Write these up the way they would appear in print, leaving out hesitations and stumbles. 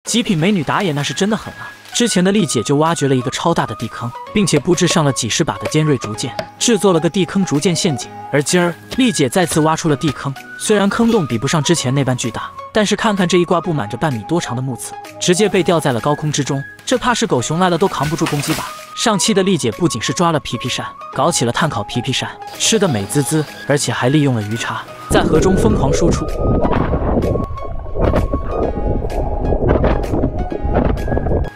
极品美女打野那是真的狠啊！之前的丽姐就挖掘了一个超大的地坑，并且布置上了几十把的尖锐竹剑，制作了个地坑竹剑陷阱。而今儿丽姐再次挖出了地坑，虽然坑洞比不上之前那般巨大，但是看看这一挂布满着半米多长的木刺，直接被吊在了高空之中，这怕是狗熊来了都扛不住攻击吧。上期的丽姐不仅是抓了皮皮扇，搞起了炭烤皮皮扇，吃得美滋滋，而且还利用了鱼叉，在河中疯狂输出。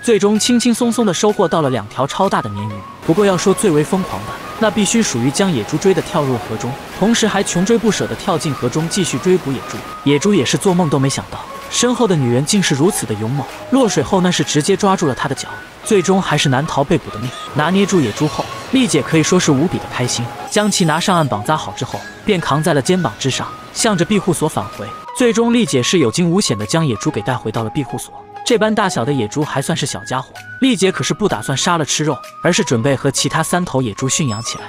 最终轻轻松松地收获到了2条超大的鲶鱼。不过要说最为疯狂的，那必须属于将野猪追得跳入河中，同时还穷追不舍地跳进河中继续追捕野猪。野猪也是做梦都没想到，身后的女人竟是如此的勇猛，落水后那是直接抓住了她的脚，最终还是难逃被捕的命。拿捏住野猪后，丽姐可以说是无比的开心，将其拿上岸绑扎好之后，便扛在了肩膀之上，向着庇护所返回。最终丽姐是有惊无险地将野猪给带回到了庇护所。这般大小的野猪还算是小家伙，丽姐可是不打算杀了吃肉，而是准备和其他3头野猪驯养起来。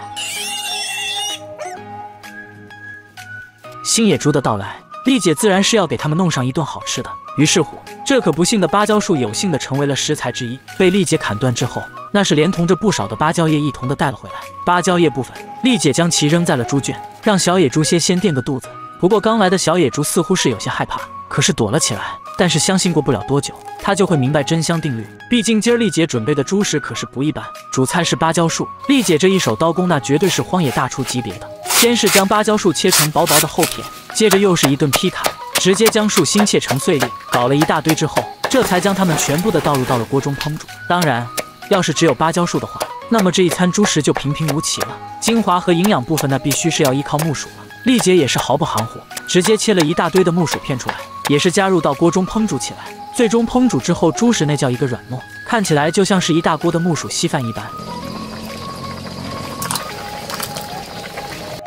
新野猪的到来，丽姐自然是要给他们弄上一顿好吃的。于是乎，这棵不幸的芭蕉树有幸的成为了食材之一，被丽姐砍断之后，那是连同着不少的芭蕉叶一同的带了回来。芭蕉叶部分，丽姐将其扔在了猪圈，让小野猪先垫个肚子。不过刚来的小野猪似乎是有些害怕，可是躲了起来。但是相信过不了多久，他就会明白真香定律。毕竟今儿丽姐准备的猪食可是不一般，主菜是芭蕉树。丽姐这一手刀工那绝对是荒野大厨级别的。先是将芭蕉树切成薄薄的厚片，接着又是一顿劈砍，直接将树心切成碎粒。搞了一大堆之后，这才将它们全部的倒入到了锅中烹煮。当然，要是只有芭蕉树的话，那么这一餐猪食就平平无奇了。精华和营养部分那必须是要依靠木薯了。丽姐也是毫不含糊，直接切了一大堆的木薯片出来，也是加入到锅中烹煮起来。最终烹煮之后，猪食那叫一个软糯，看起来就像是一大锅的木薯稀饭一般。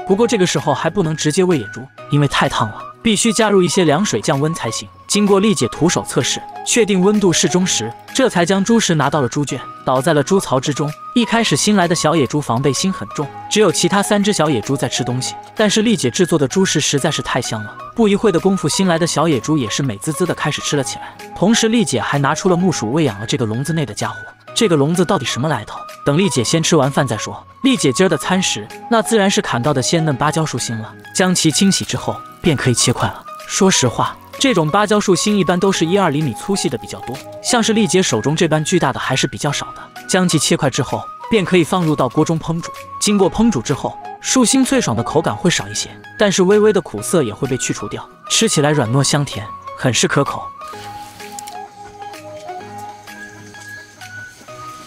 不过这个时候还不能直接喂野猪，因为太烫了，必须加入一些凉水降温才行。经过丽姐徒手测试，确定温度适中时，这才将猪食拿到了猪圈，倒在了猪槽之中。一开始新来的小野猪防备心很重，只有其他3只小野猪在吃东西，但是丽姐制作的猪食实在是太香了，不一会的功夫，新来的小野猪也是美滋滋的开始吃了起来。同时丽姐还拿出了木薯喂养了这个笼子内的家伙。这个笼子到底什么来头？等丽姐先吃完饭再说。丽姐今儿的餐食，那自然是砍到的鲜嫩芭蕉树心了。将其清洗之后，便可以切块了。说实话，这种芭蕉树心一般都是1-2厘米粗细的比较多，像是丽姐手中这般巨大的还是比较少的。将其切块之后，便可以放入到锅中烹煮。经过烹煮之后，树心脆爽的口感会少一些，但是微微的苦涩也会被去除掉，吃起来软糯香甜，很是可口。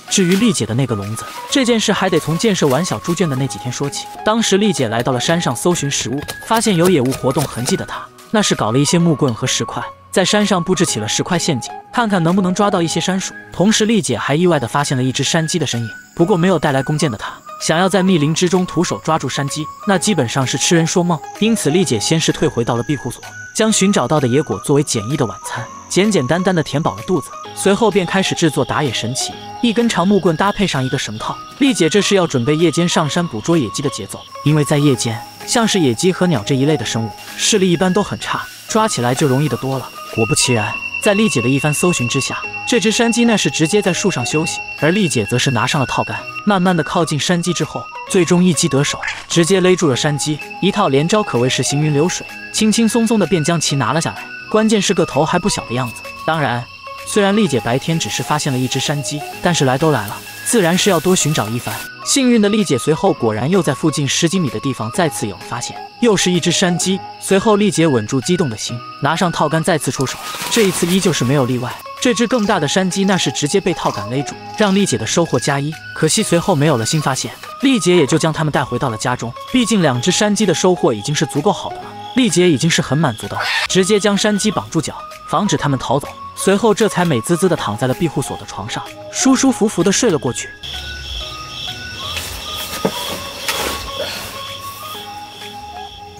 至于丽姐的那个笼子，这件事还得从建设完小猪圈的那几天说起。当时丽姐来到了山上搜寻食物，发现有野物活动痕迹的她，那是搞了一些木棍和石块，在山上布置起了石块陷阱，看看能不能抓到一些山鼠。同时丽姐还意外地发现了一只山鸡的身影，不过没有带来弓箭的她，想要在密林之中徒手抓住山鸡，那基本上是痴人说梦。因此丽姐先是退回到了庇护所，将寻找到的野果作为简易的晚餐，简简单单的填饱了肚子。随后便开始制作打野神器，一根长木棍搭配上一个绳套。丽姐这是要准备夜间上山捕捉野鸡的节奏，因为在夜间，像是野鸡和鸟这一类的生物，视力一般都很差，抓起来就容易得多了。果不其然，在丽姐的一番搜寻之下，这只山鸡那是直接在树上休息，而丽姐则是拿上了套杆，慢慢的靠近山鸡之后，最终一击得手，直接勒住了山鸡，一套连招可谓是行云流水，轻轻松松的便将其拿了下来。关键是个头还不小的样子。当然，虽然丽姐白天只是发现了一只山鸡，但是来都来了，自然是要多寻找一番。幸运的丽姐随后果然又在附近10几米的地方再次有了发现，又是一只山鸡。随后丽姐稳住激动的心，拿上套杆再次出手，这一次依旧是没有例外，这只更大的山鸡那是直接被套杆勒住，让丽姐的收获加1。可惜随后没有了新发现，丽姐也就将它们带回到了家中。毕竟2只山鸡的收获已经是足够好的了，丽姐已经是很满足的了，直接将山鸡绑住脚，防止它们逃走。随后这才美滋滋地躺在了庇护所的床上，舒舒服服地睡了过去。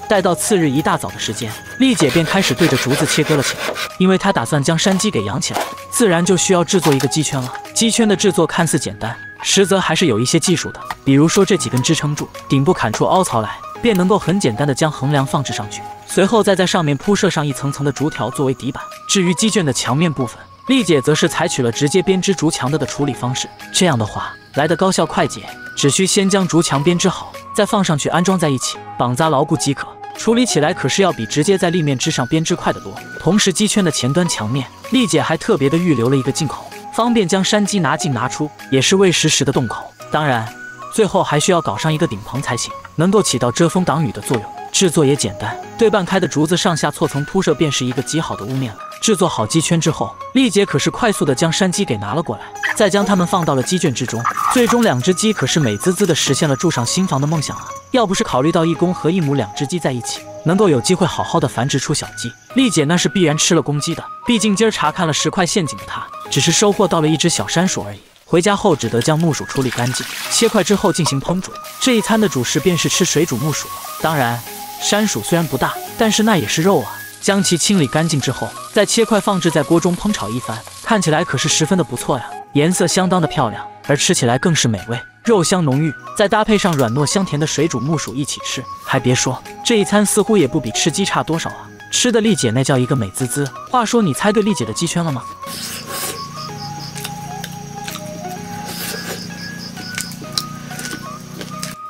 待到次日一大早的时间，丽姐便开始对着竹子切割了起来，因为她打算将山鸡给养起来，自然就需要制作一个鸡圈了。鸡圈的制作看似简单，实则还是有一些技术的，比如说这几根支撑柱，顶部砍出凹槽来，便能够很简单的将横梁放置上去，随后再在上面铺设上一层层的竹条作为底板。至于鸡圈的墙面部分，丽姐则是采取了直接编织竹墙的处理方式，这样的话来得高效快捷，只需先将竹墙编织好，再放上去安装在一起，绑扎牢固即可。处理起来可是要比直接在立面之上编织快得多。同时机圈的前端墙面，丽姐还特别的预留了一个进口，方便将山鸡拿进拿出，也是为实时的洞口。当然最后还需要搞上一个顶棚才行，能够起到遮风挡雨的作用。制作也简单，对半开的竹子上下错层铺设便是一个极好的屋面了。制作好鸡圈之后，丽姐可是快速的将山鸡给拿了过来，再将它们放到了鸡圈之中。最终2只鸡可是美滋滋的实现了住上新房的梦想啊！要不是考虑到1公和1母2只鸡在一起，能够有机会好好的繁殖出小鸡，丽姐那是必然吃了公鸡的。毕竟今儿查看了10块陷阱的她，只是收获到了1只小山鼠而已。回家后只得将木薯处理干净，切块之后进行烹煮。这一餐的主食便是吃水煮木薯了。当然，山鼠虽然不大，但是那也是肉啊。将其清理干净之后，再切块放置在锅中烹炒一番，看起来可是十分的不错呀，颜色相当的漂亮，而吃起来更是美味，肉香浓郁，再搭配上软糯香甜的水煮木薯一起吃，还别说，这一餐似乎也不比吃鸡差多少啊！吃的丽姐那叫一个美滋滋。话说，你猜对丽姐的鸡圈了吗？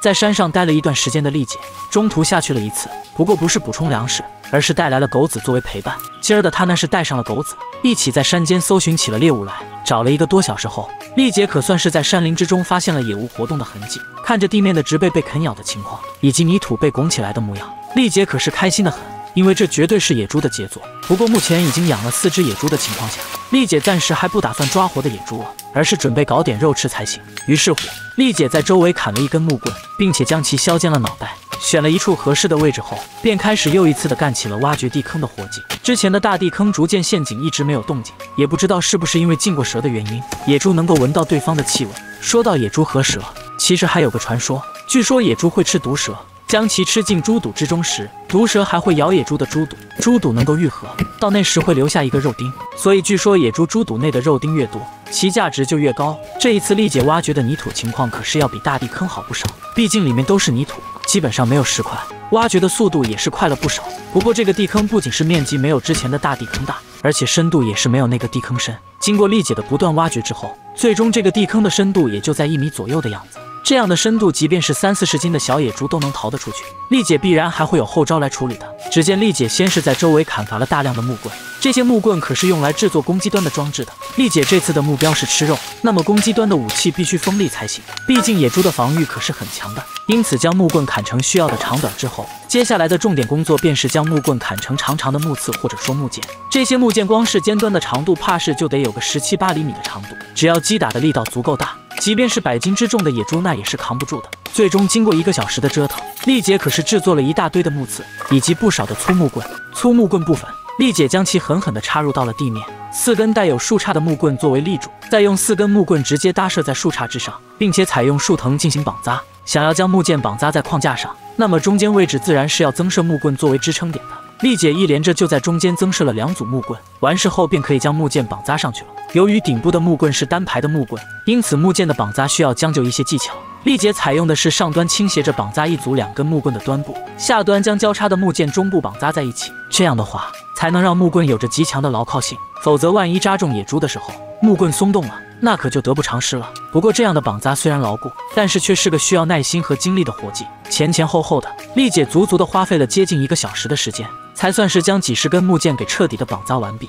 在山上待了一段时间的丽姐，中途下去了一次，不过不是补充粮食，而是带来了狗子作为陪伴。今儿的她那是带上了狗子，一起在山间搜寻起了猎物来。找了1个多小时后，丽姐可算是在山林之中发现了野物活动的痕迹。看着地面的植被被啃咬的情况，以及泥土被拱起来的模样，丽姐可是开心的很，因为这绝对是野猪的杰作。不过目前已经养了4只野猪的情况下，丽姐暂时还不打算抓活的野猪了，而是准备搞点肉吃才行。于是乎，丽姐在周围砍了1根木棍，并且将其削尖了脑袋，选了一处合适的位置后，便开始又一次的干起了挖掘地坑的活计。之前的大地坑逐渐陷阱一直没有动静，也不知道是不是因为进过蛇的原因，野猪能够闻到对方的气味。说到野猪和蛇，其实还有个传说，据说野猪会吃毒蛇，将其吃进猪肚之中时，毒蛇还会咬野猪的猪肚，猪肚能够愈合，到那时会留下一个肉丁，所以据说野猪猪肚内的肉丁越多，其价值就越高。这一次丽姐挖掘的泥土情况可是要比大地坑好不少，毕竟里面都是泥土，基本上没有石块，挖掘的速度也是快了不少。不过这个地坑不仅是面积没有之前的大地坑大，而且深度也是没有那个地坑深。经过丽姐的不断挖掘之后，最终这个地坑的深度也就在1米左右的样子。这样的深度，即便是30-40斤的小野猪都能逃得出去。丽姐必然还会有后招来处理的。只见丽姐先是在周围砍伐了大量的木棍，这些木棍可是用来制作攻击端的装置的。丽姐这次的目标是吃肉，那么攻击端的武器必须锋利才行，毕竟野猪的防御可是很强的。因此将木棍砍成需要的长短之后，接下来的重点工作便是将木棍砍成长长的木刺或者说木剑。这些木剑光是尖端的长度怕是就得有个17-8厘米的长度，只要击打的力道足够大，即便是100斤之重的野猪那也是扛不住的。最终经过1个小时的折腾，丽姐可是制作了一大堆的木刺以及不少的粗木棍。粗木棍部分，丽姐将其狠狠地插入到了地面，4根带有树杈的木棍作为立柱，再用4根木棍直接搭设在树杈之上，并且采用树藤进行绑扎。想要将木剑绑扎在框架上，那么中间位置自然是要增设木棍作为支撑点的。丽姐一连着就在中间增设了2组木棍，完事后便可以将木剑绑扎上去了。由于顶部的木棍是单排的木棍，因此木剑的绑扎需要将就一些技巧。丽姐采用的是上端倾斜着绑扎一组2根木棍的端部，下端将交叉的木剑中部绑扎在一起，这样的话才能让木棍有着极强的牢靠性，否则万一扎中野猪的时候，木棍松动了，那可就得不偿失了。不过这样的绑扎虽然牢固，但是却是个需要耐心和精力的活计，前前后后的，丽姐足足的花费了接近1个小时的时间，才算是将几十根木剑给彻底的绑扎完毕。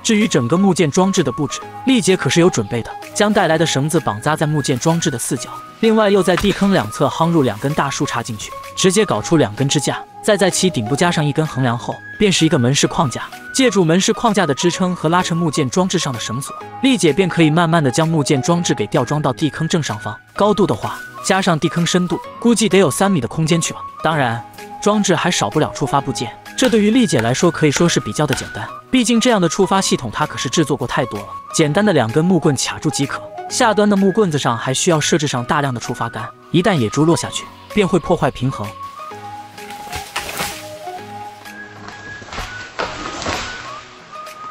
至于整个木剑装置的布置，丽姐可是有准备的，将带来的绳子绑扎在木剑装置的4角，另外又在地坑两侧夯入2根大树杈进去，直接搞出2根支架，再在其顶部加上1根横梁后，便是一个门式框架。借助门式框架的支撑和拉扯木剑装置上的绳索，丽姐便可以慢慢的将木剑装置给吊装到地坑正上方。高度的话，加上地坑深度，估计得有3米的空间去了。当然，装置还少不了触发部件，这对于丽姐来说可以说是比较的简单，毕竟这样的触发系统她可是制作过太多了。简单的2根木棍卡住即可，下端的木棍子上还需要设置上大量的触发杆，一旦野猪落下去，便会破坏平衡。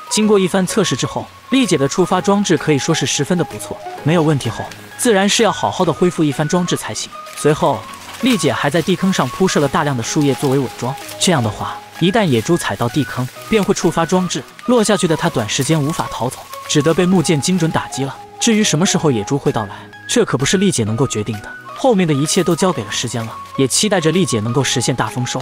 经过一番测试之后，丽姐的触发装置可以说是十分的不错，没有问题后，自然是要好好的恢复一番装置才行。随后丽姐还在地坑上铺设了大量的树叶作为伪装，这样的话，一旦野猪踩到地坑，便会触发装置，落下去的它短时间无法逃走，只得被木剑精准打击了。至于什么时候野猪会到来，这可不是丽姐能够决定的，后面的一切都交给了时间了，也期待着丽姐能够实现大丰收。